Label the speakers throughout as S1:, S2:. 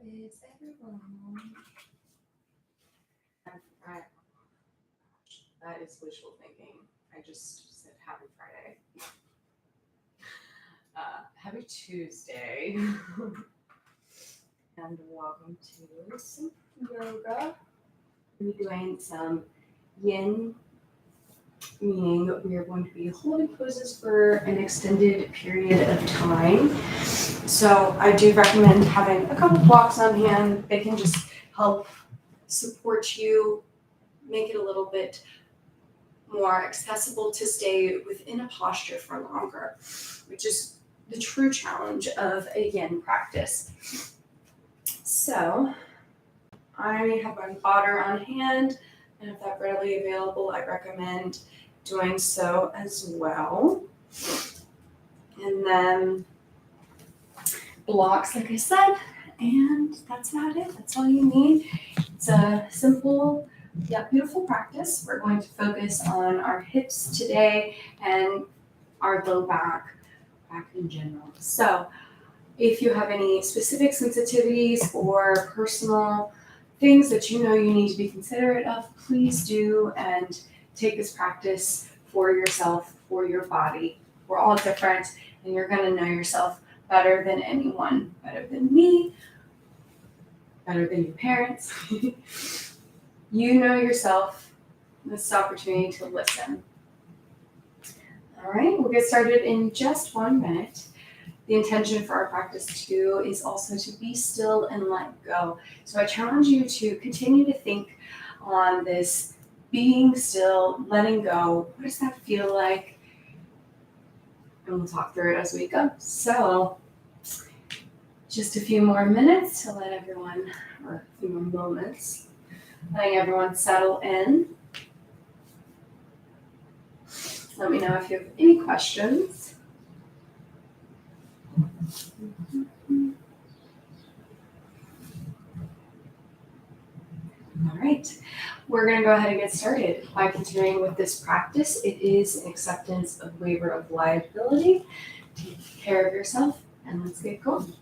S1: is everyone? That is wishful thinking. I just said happy Friday. Happy Tuesday. And welcome to some yoga. We're doing some yin, meaning we are going to be holding poses for an extended period of time. So I do recommend having a couple blocks on hand. They can just help support you, make it a little bit more accessible to stay within a posture for longer, which is the true challenge of a yin practice. So I have my water on hand, and if that's readily available, I recommend doing so as well. And then blocks, like I said, and that's about it. That's all you need. It's a simple yet beautiful practice. We're going to focus on our hips today and our low back in general. So if you have any specific sensitivities or personal things that you know you need to be considerate of, please do, and take this practice for yourself, for your body. We're all different, and you're going to know yourself better than anyone, better than me, better than your parents. You know yourself. This is the opportunity to listen. All right, we'll get started in just 1 minute. The intention for our practice too is also to be still and let go. So I challenge you to continue to think on this being still, letting go. What does that feel like? And we'll talk through it as we go. So just a few more minutes to let everyone, or a few more moments, letting everyone settle in. Let me know if you have any questions. All right, we're going to go ahead and get started by continuing with this practice. It is an acceptance of waiver of liability. Take care of yourself, and let's get going.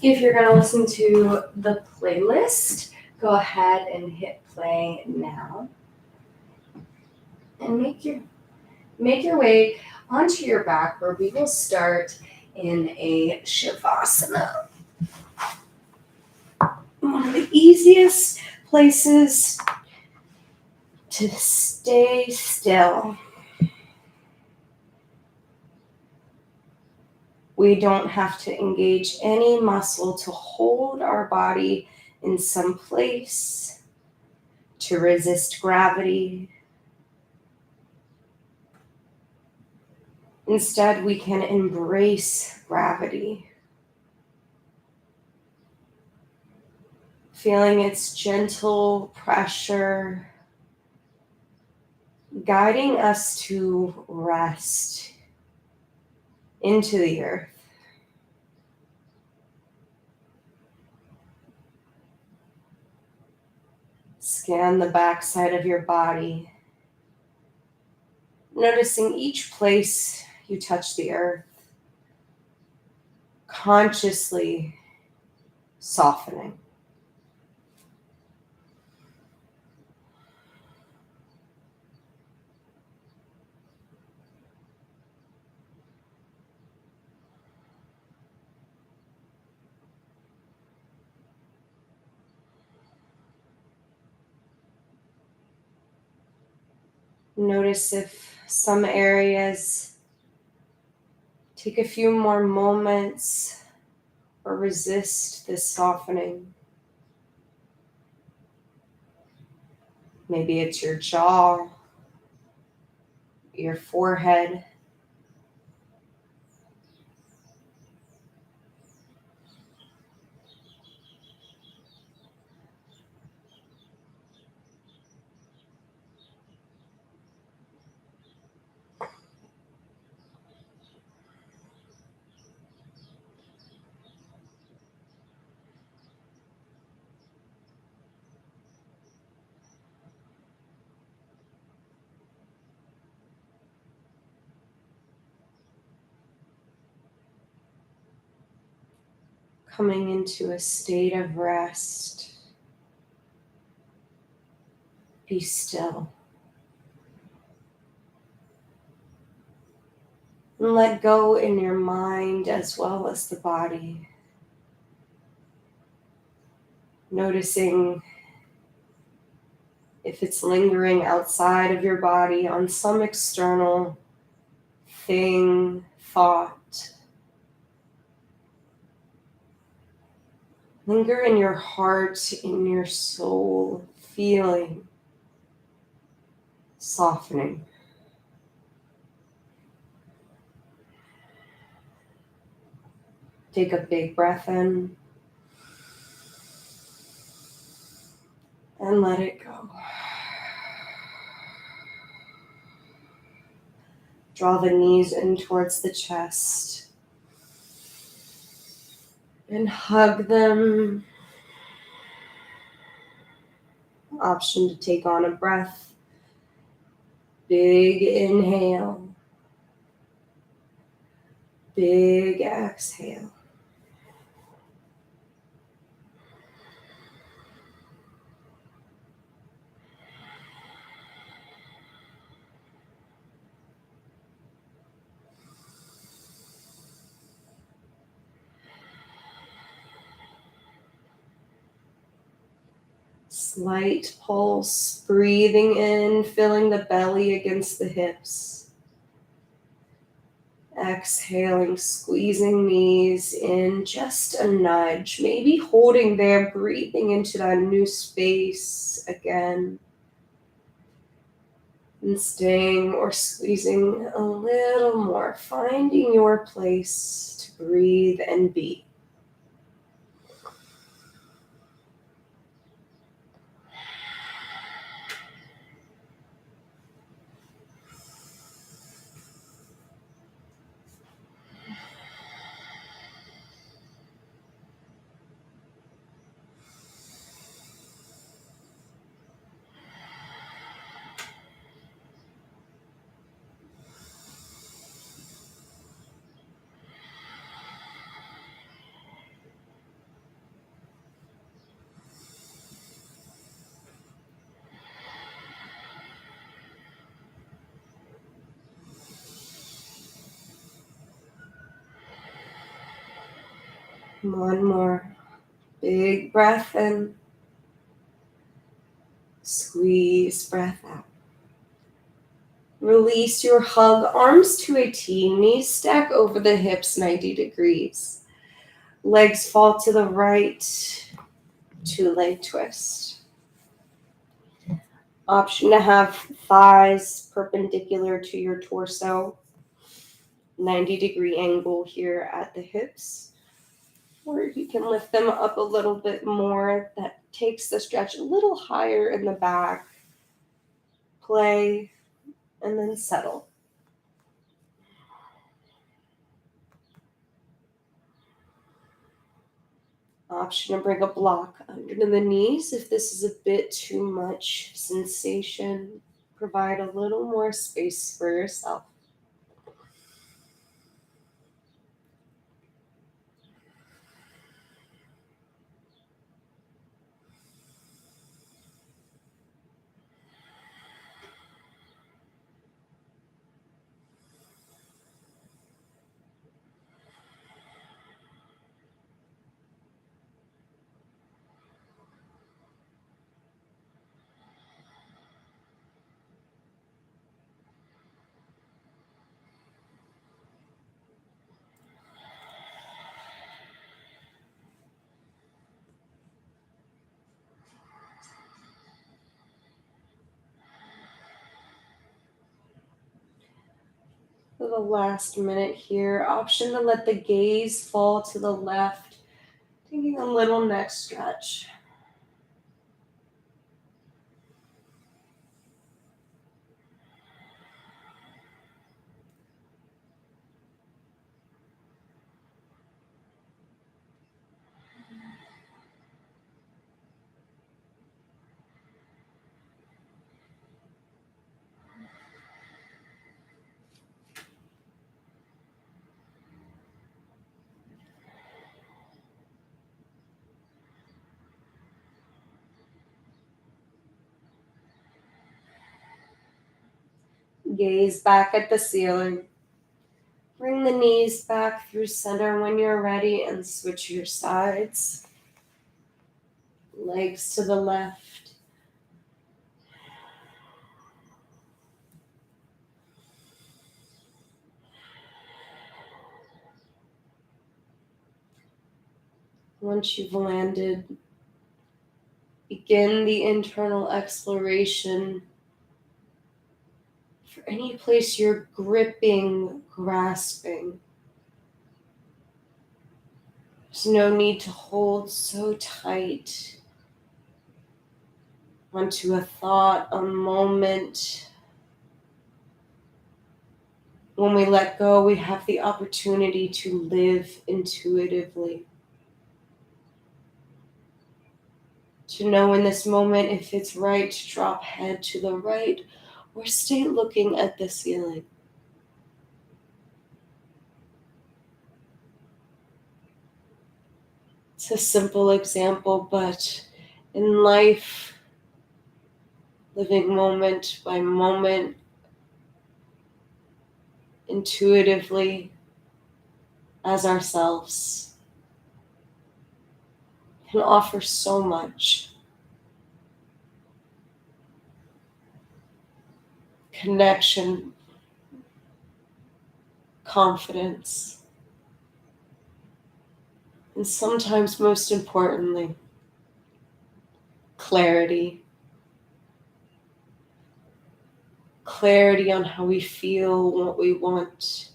S1: If you're going to listen to the playlist, go ahead and hit play now. And make your way onto your back, where we will start in a Shavasana. One of the easiest places to stay still. We don't have to engage any muscle to hold our body in some place, to resist gravity. Instead, we can embrace gravity, feeling its gentle pressure, guiding us to rest into the earth. Scan the backside of your body, noticing each place you touch the earth, consciously softening. Notice if some areas take a few more moments or resist this softening. Maybe it's your jaw, your forehead. coming into a state of rest. Be still. And let go in your mind as well as the body. Noticing if it's lingering outside of your body on some external thing, thought. Linger in your heart, in your soul, feeling, softening. Take a big breath in and let it go. Draw the knees in towards the chest and hug them. Option to take on a breath. Big inhale. Big exhale. Slight pulse, breathing in, filling the belly against the hips. Exhaling, squeezing knees in, just a nudge, maybe holding there, breathing into that new space again. And staying or squeezing a little more, finding your place to breathe and be. One more big breath in. Squeeze breath out. Release your hug, arms to a T, knees stack over the hips 90 degrees. Legs fall to the right, 2-leg twist. Option to have thighs perpendicular to your torso, 90-degree angle here at the hips. Or you can lift them up a little bit more. That takes the stretch a little higher in the back. Play and then settle. Option to bring a block under the knees if this is a bit too much sensation. Provide a little more space for yourself. For the last minute here, option to let the gaze fall to the left, taking a little neck stretch. Gaze back at the ceiling. Bring the knees back through center when you're ready and switch your sides. Legs to the left. Once you've landed, begin the internal exploration for any place you're gripping, grasping. There's no need to hold so tight onto a thought, a moment. When we let go, we have the opportunity to live intuitively. To know in this moment if it's right to drop head to the right or stay looking at the ceiling. It's a simple example, but in life, living moment by moment, intuitively, as ourselves, can offer so much. Connection, confidence, and sometimes most importantly, clarity. Clarity on how we feel, what we want.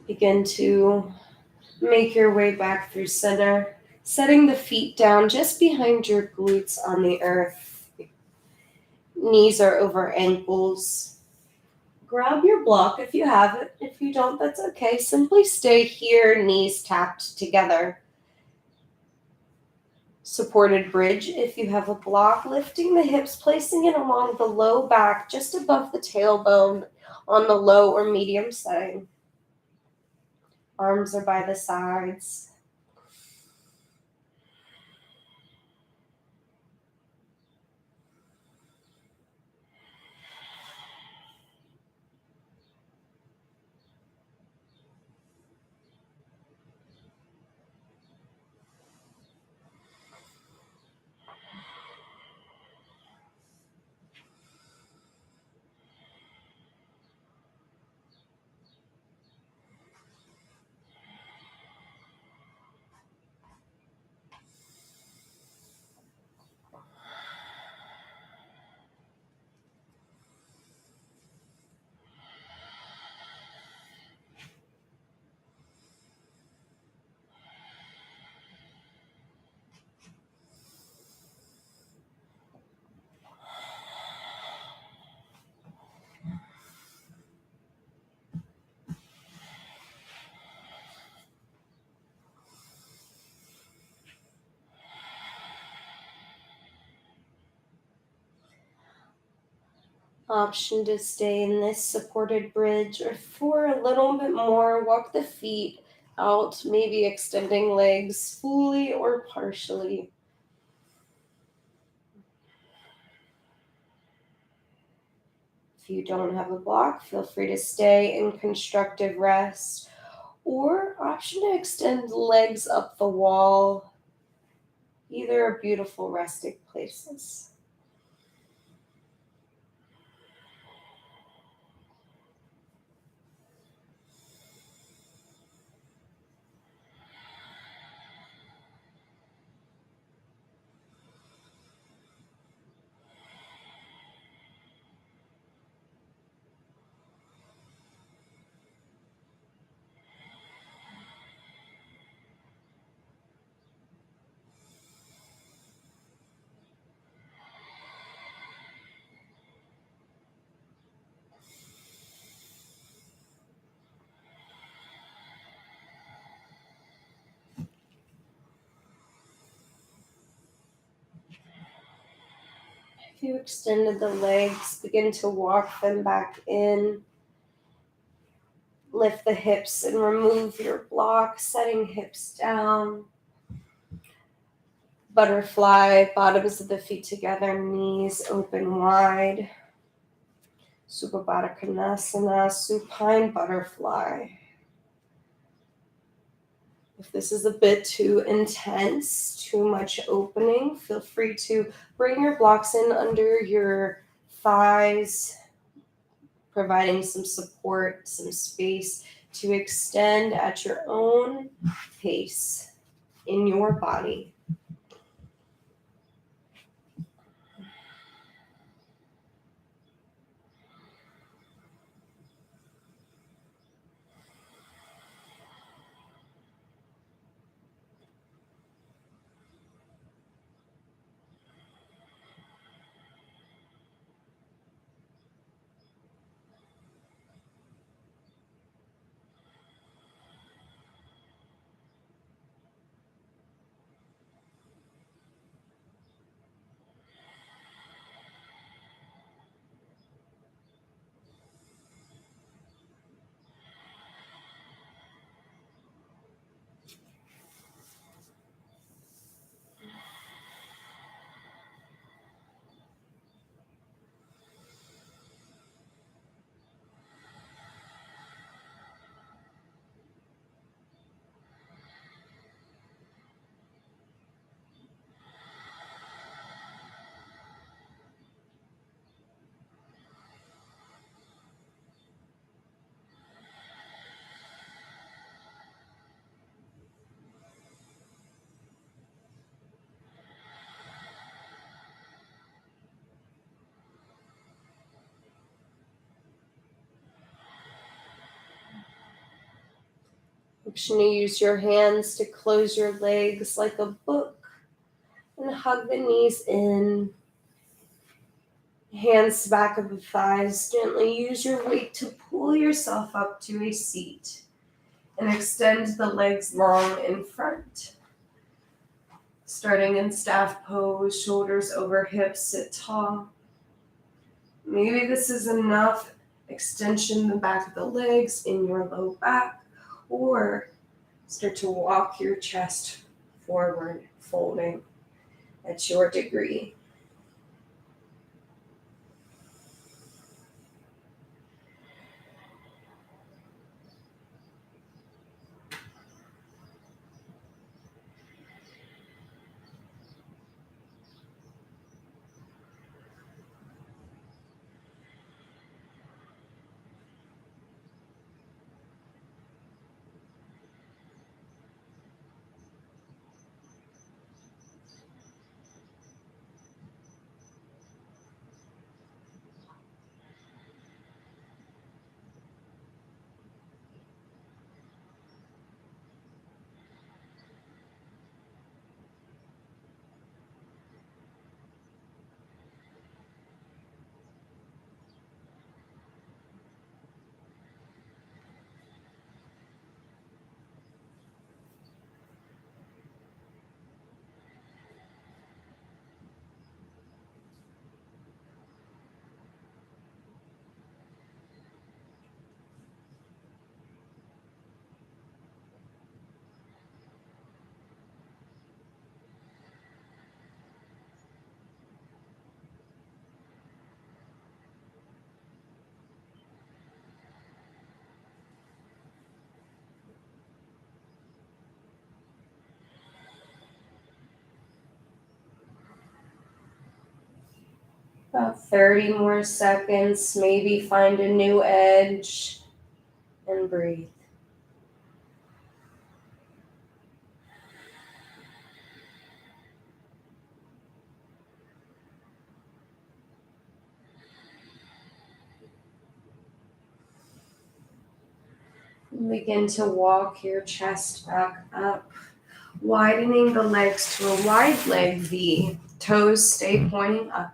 S1: Begin to make your way back through center, setting the feet down just behind your glutes on the earth. Knees are over ankles. Grab your block if you have it. If you don't, that's okay. Simply stay here, knees tapped together. Supported bridge if you have a block, lifting the hips, placing it along the low back, just above the tailbone on the low or medium side. Arms are by the sides. Option to stay in this supported bridge, or for a little bit more, walk the feet out, maybe extending legs fully or partially. If you don't have a block, feel free to stay in constructive rest, or option to extend legs up the wall. Either are beautiful resting places.
S2: If you extended the legs, begin to walk them back in. Lift the hips and remove your block, setting hips down. Butterfly, bottoms of the feet together, knees open wide. Supine Konasana, Supine Butterfly. If this is a bit too intense, too much opening, feel free to bring your blocks in under your thighs, providing some support, some space to extend at your own pace in your body. Option to use your hands to close your legs like a book and hug the knees in. Hands to back of the thighs. Gently use your weight to pull yourself up to a seat and extend the legs long in front. Starting in staff pose, shoulders over hips, sit tall. Maybe this is enough extension the back of the legs in your low back, or start to walk your chest forward, folding at your degree. About 30 more seconds, maybe find a new edge and breathe. Begin to walk your chest back up, widening the legs to a wide leg V. Toes stay pointing up.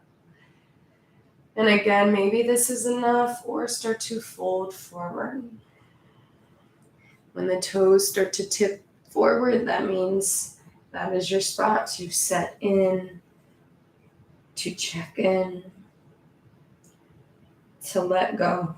S2: And again, maybe this is enough, or start to fold forward. When the toes start to tip forward, that means that is your spot to set in. to check in, to let go.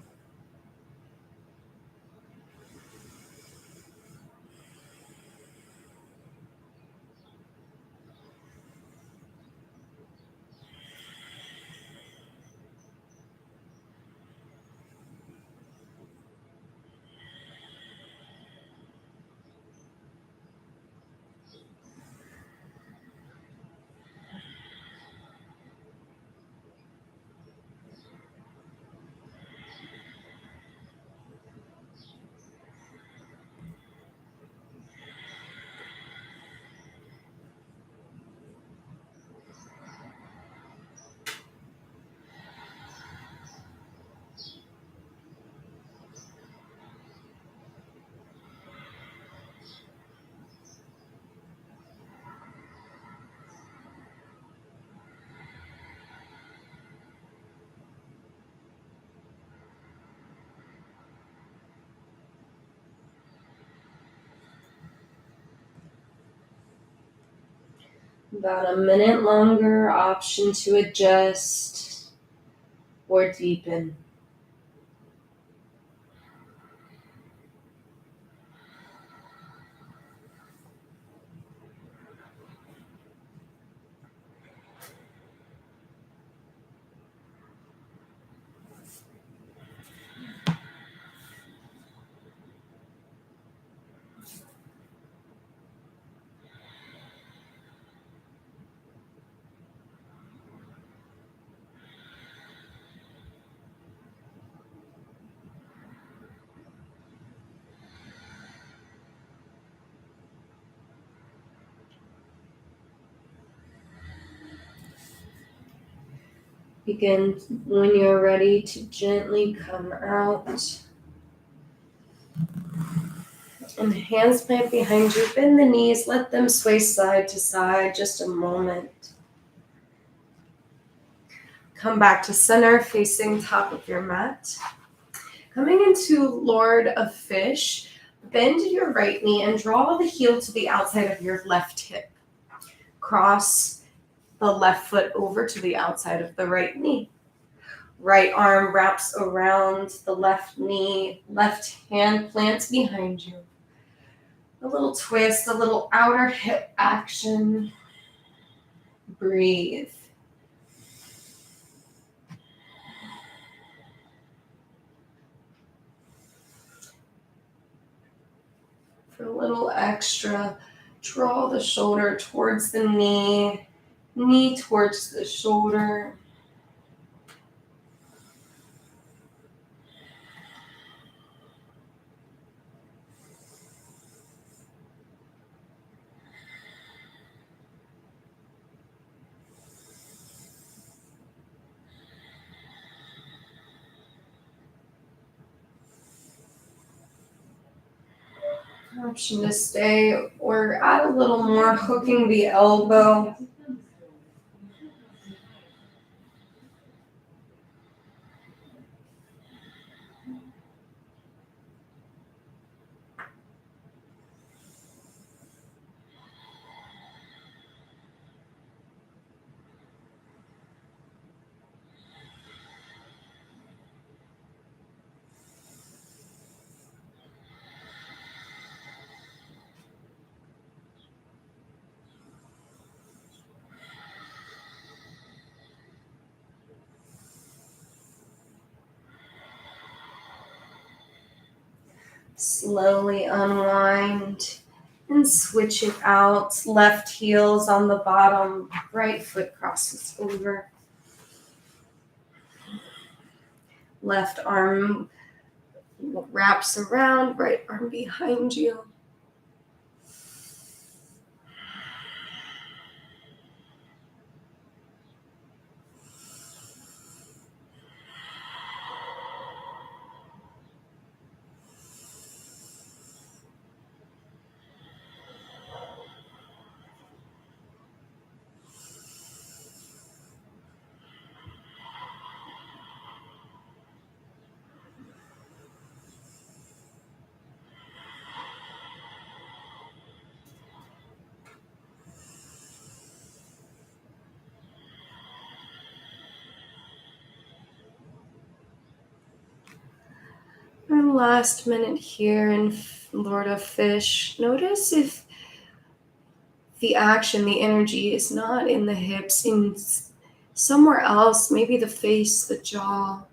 S2: About a minute longer, option to adjust or deepen. Begin when you're ready to gently come out. And hands plant behind you. Bend the knees. Let them sway side to side. Just a moment. Come back to center, facing top of your mat. Coming into Lord of Fish, bend your right knee and draw the heel to the outside of your left hip. Cross the left foot over to the outside of the right knee. Right arm wraps around the left knee, left hand plants behind you. A little twist, a little outer hip action. Breathe. For a little extra, draw the shoulder towards the knee, knee towards the shoulder. Option to stay or add a little more, hooking the elbow. Slowly unwind and switch it out. Left heel's on the bottom, right foot crosses over. Left arm wraps around, right arm behind you. Our last minute here in Lord of Fish. Notice if the action, the energy is not in the hips, in somewhere else, maybe the face, the jaw.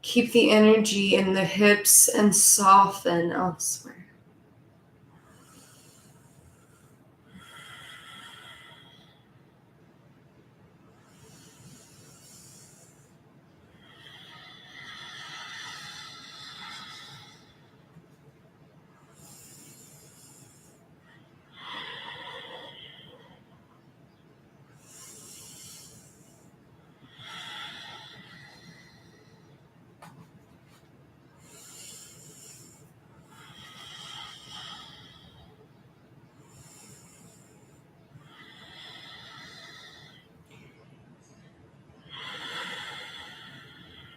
S2: Keep the energy in the hips and soften elsewhere.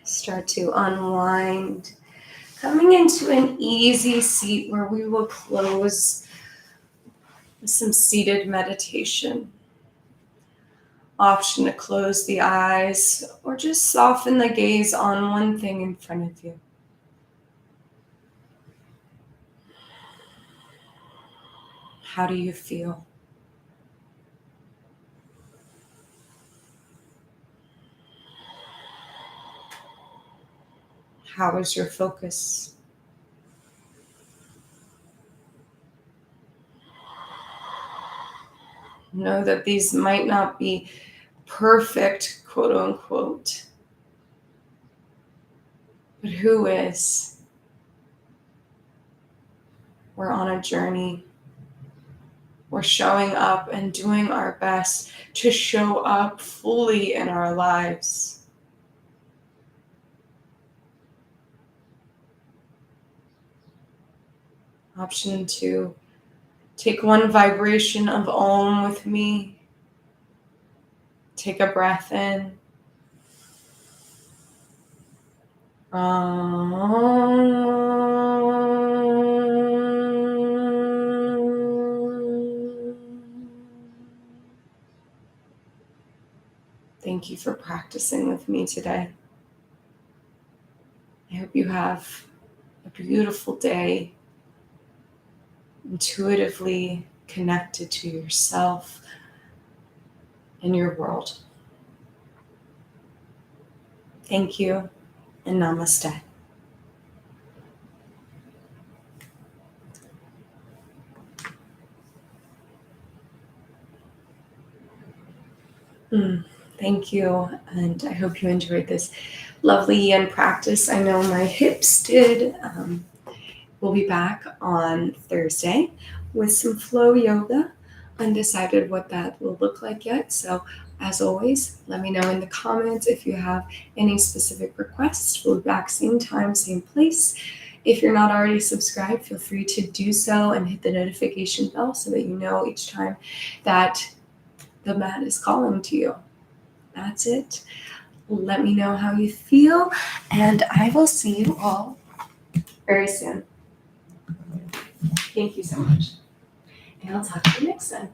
S2: Start to unwind, coming into an easy seat where we will close with some seated meditation. Option to close the eyes or just soften the gaze on one thing in front of you. How do you feel? How is your focus? Know that these might not be perfect, quote unquote, but who is? We're on a journey. We're showing up and doing our best to show up fully in our lives. Option 2, take one vibration of Om with me. Take a breath in. Thank you for practicing with me today. I hope you have a beautiful day, intuitively connected to yourself and your world. Thank you, and namaste. Thank you, and I hope you enjoyed this lovely yin practice. I know my hips did. We'll be back on Thursday with some flow yoga. Undecided what that will look like yet, so as always, let me know in the comments if you have any specific requests. We'll be back same time, same place. If you're not already subscribed, feel free to do so and hit the notification bell so that you know each time that the mat is calling to you. That's it. Let me know how you feel, and I will see you all very soon. Thank you so much. And I'll talk to you next time.